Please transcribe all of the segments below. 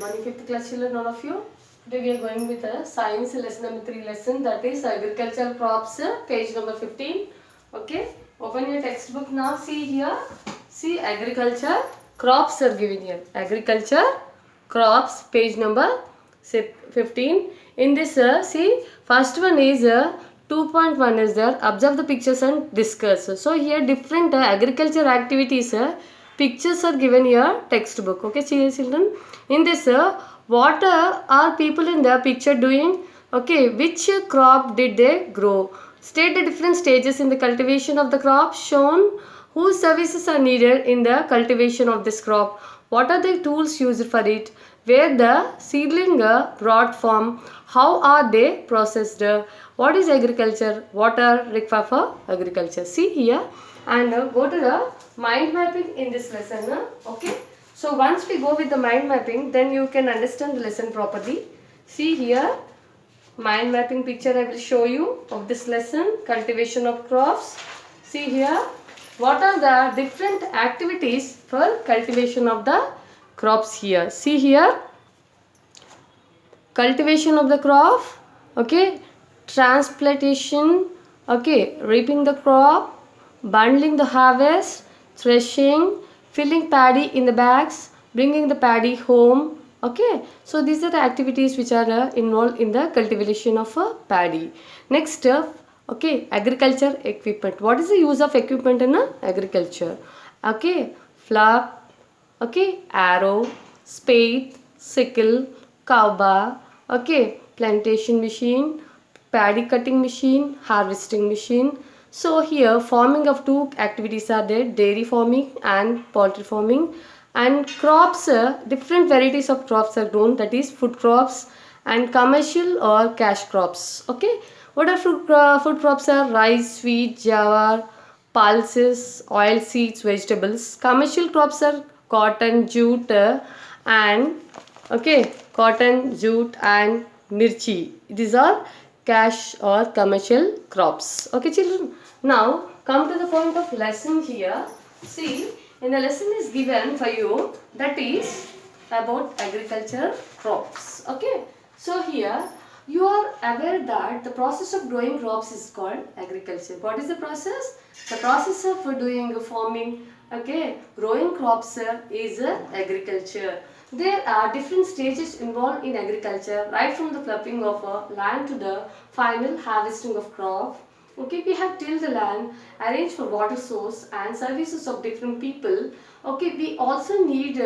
Morning, 5th class children, all of you. Today we are going with a science lesson number 3 lesson, that is agricultural crops, page number 15. Okay, open your textbook now. See here. See, agriculture crops are given here. Agriculture crops, page number 15. In this, see, first one is 2.1 is there. Observe the pictures and discuss. So here different agriculture activities. Pictures are given here, textbook. Okay, children. In this, what are people in the picture doing? Okay, which crop did they grow? State the different stages in the cultivation of the crop shown. Whose services are needed in the cultivation of this crop? What are the tools used for it? Where the seedling brought from? How are they processed? What is agriculture? What are required for agriculture? See here and go to the mind mapping in this lesson. Okay. So once we go with the mind mapping, then you can understand the lesson properly. See here, mind mapping picture I will show you of this lesson, cultivation of crops. See here, what are the different activities for cultivation of the crops here. See here, cultivation of the crop, okay, transplantation, okay, reaping the crop, bundling the harvest, threshing, filling paddy in the bags, bringing the paddy home. Okay, so these are the activities which are involved in the cultivation of paddy. Next, okay, agriculture equipment. What is the use of equipment in agriculture? Okay, plough, okay, arrow, spade, sickle, cowbar, okay, plantation machine, paddy cutting machine, harvesting machine. So here farming of two activities are there, dairy farming and poultry farming. And crops, different varieties of crops are grown, that is food crops and commercial or cash crops. Okay, what are food crops are rice, wheat, jawar, pulses, oil seeds, vegetables. Commercial crops are cotton, jute and okay, cotton, jute and mirchi. These are cash or commercial crops. Okay, children. Now come to the point of lesson here. See, in the lesson is given for you, that is about agriculture crops. Okay. So here you are aware that the process of growing crops is called agriculture. What is the process? The process of doing farming, okay, growing crops is agriculture. There are different stages involved in agriculture, right from the fluffing of land to the final harvesting of crop. Okay, we have tilled the land, arranged for water source and services of different people. Okay, we also need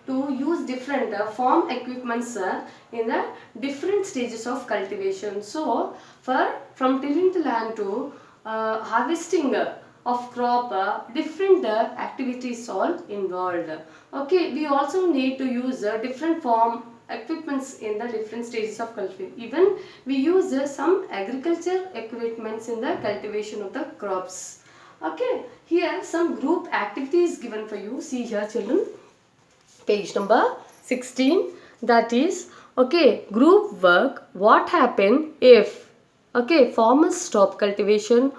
to use different farm equipments in the different stages of cultivation. So, from tilling the land to harvesting of crop, different activities all involved. Okay, we also need to use different farm equipments in the different stages of cultivation. Even we use some agriculture equipments in the cultivation of the crops. Okay, here some group activities given for you. See here, children, page number 16, that is, okay, group work. What happen if, okay, farmers stop cultivation?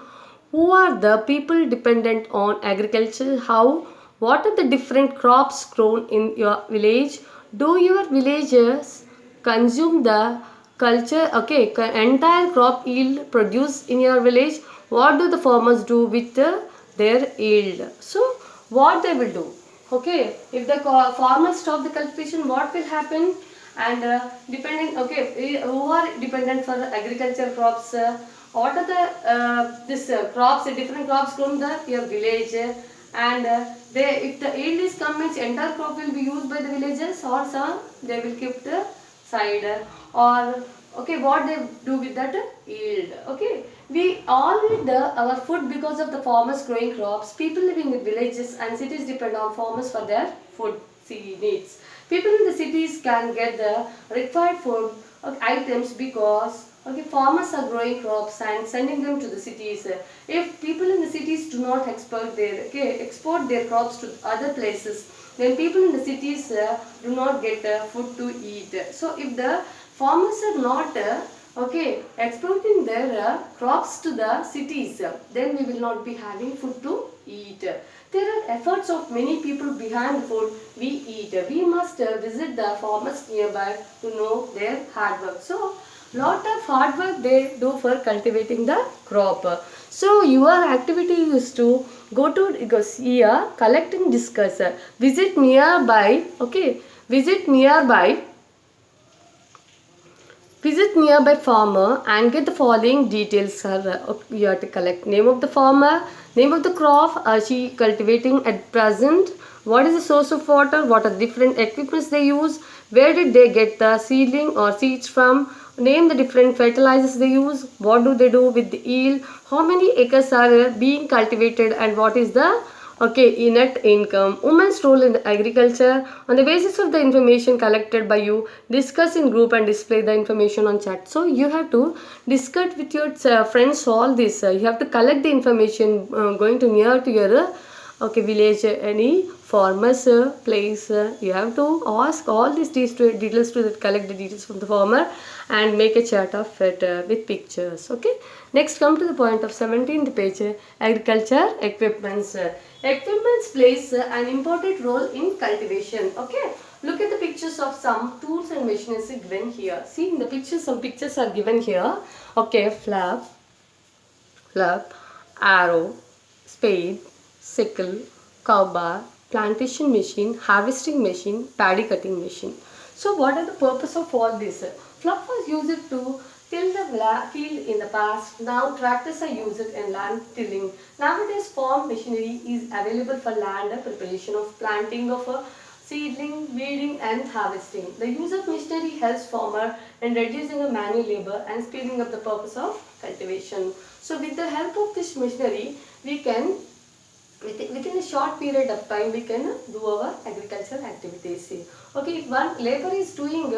Who are the people dependent on agriculture? How? What are the different crops grown in your village? Do your villagers consume the culture, okay, entire crop yield produced in your village? What do the farmers do with their yield? So, what they will do? Okay, if the farmers stop the cultivation, what will happen? And depending, okay, who are dependent for agriculture crops? What are the crops, different crops grown in your village, and they, if the yield is come, means entire crop will be used by the villagers, or some they will keep the side, or okay, what they do with that yield. Okay, we all need our food because of the farmers growing crops. People living in villages and cities depend on farmers for their food needs. People in the cities can get the required food items because, okay, farmers are growing crops and sending them to the cities. If people in the cities do not export their crops to other places, then people in the cities do not get food to eat. So if the farmers are not okay, exporting their crops to the cities, then we will not be having food to eat. There are efforts of many people behind the food we eat. We must visit the farmers nearby to know their hard work. So, lot of hard work they do for cultivating the crop. So, your activity is to go here, collect and discuss. Visit nearby, okay, visit nearby farmer and get the following details, sir. You have to collect name of the farmer, name of the crop she cultivating at present, what is the source of water, what are the different equipments they use, where did they get the seedling or seeds from, name the different fertilizers they use, what do they do with the yield, how many acres are being cultivated, and what is the net income, women's role in the agriculture. On the basis of the information collected by you, discuss in group and display the information on chat. So you have to discuss with your friends all this. You have to collect the information going to near to your village, any farmers place. You have to ask all these details to collect the details from the farmer and make a chart of it with pictures. Okay. Next, come to the point of 17th page, agriculture equipments. Equipments plays an important role in cultivation. Okay, look at the pictures of some tools and machines given here. See in the pictures, some pictures are given here. Okay, flap, arrow, spade, sickle, cowbar, plantation machine, harvesting machine, paddy cutting machine. So what are the purpose of all this? Fluff was used to till the field in the past. Now tractors are used in land tilling. Nowadays farm machinery is available for land preparation of planting of a seedling, weeding and harvesting. The use of machinery helps farmer in reducing the manual labor and speeding up the purpose of cultivation. So with the help of this machinery, we can within a short period of time we can do our agricultural activities. Okay, if one labor is doing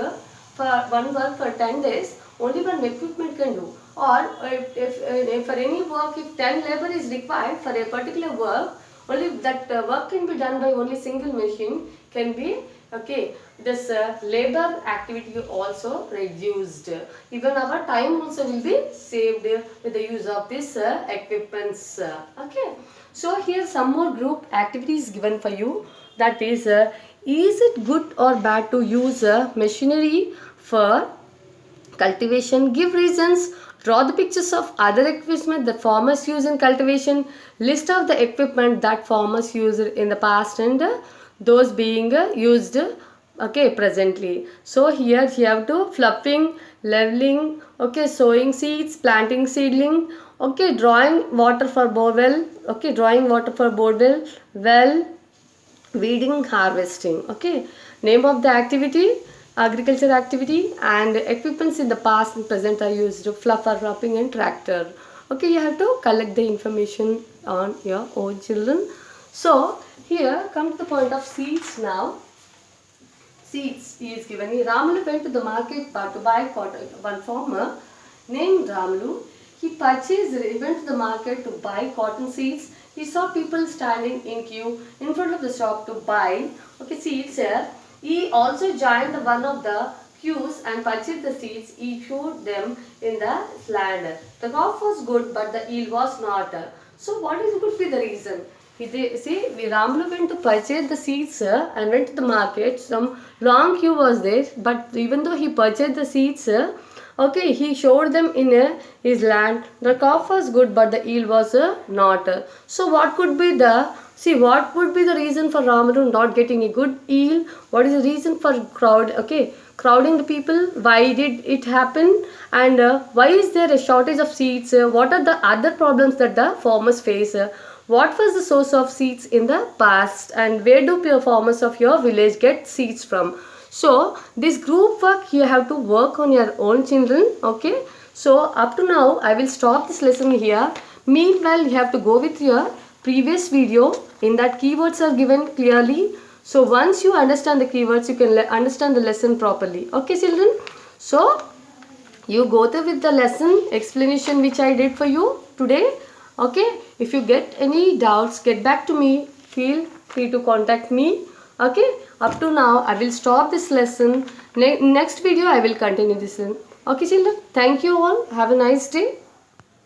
for one work for 10 days, only one equipment can do. Or if for any work, if 10 labor is required for a particular work, only that work can be done by only single machine can be, okay, this labor activity also reduced. Even our time also will be saved with the use of this equipments. Okay, so here some more group activities given for you. That is it good or bad to use machinery for cultivation? Give reasons. Draw the pictures of other equipment that farmers use in cultivation. List of the equipment that farmers used in the past and those being used presently. So here you have to fluffing, leveling, sowing seeds, planting seedling, drawing water for borewell, well, weeding, harvesting. Name of the activity, agriculture activity, and equipments in the past and present are used, fluffer, wrapping and tractor. You have to collect the information on your own children. So here come to the point of seeds now. Seeds is given. Ramlu went to the market to buy cotton. One farmer named Ramlu, he went to the market to buy cotton seeds. He saw people standing in queue in front of the shop to buy seeds here. He also joined one of the queues and purchased the seeds. He showed them in the land. The crop was good, but the yield was not. So what could be the reason? Ramlu went to purchase the seeds and went to the market. Some long queue was there, but even though he purchased the seeds, he showed them in his land. The crop was good, but the yield was not. So what could be what would be the reason for Ramlu not getting a good yield? What is the reason for crowding the people? Why did it happen? And why is there a shortage of seeds? What are the other problems that the farmers face? What was the source of seeds in the past? And where do farmers of your village get seeds from? So this group work you have to work on your own children. So up to now I will stop this lesson here. Meanwhile you have to go with your previous video. In that keywords are given clearly. So once you understand the keywords, you can understand the lesson properly. Okay children. So you go there with the lesson explanation which I did for you today. If you get any doubts, get back to me. Feel free to contact me. Up to now I will stop this lesson. Next video I will continue this lesson. Children, thank you all. Have a nice day.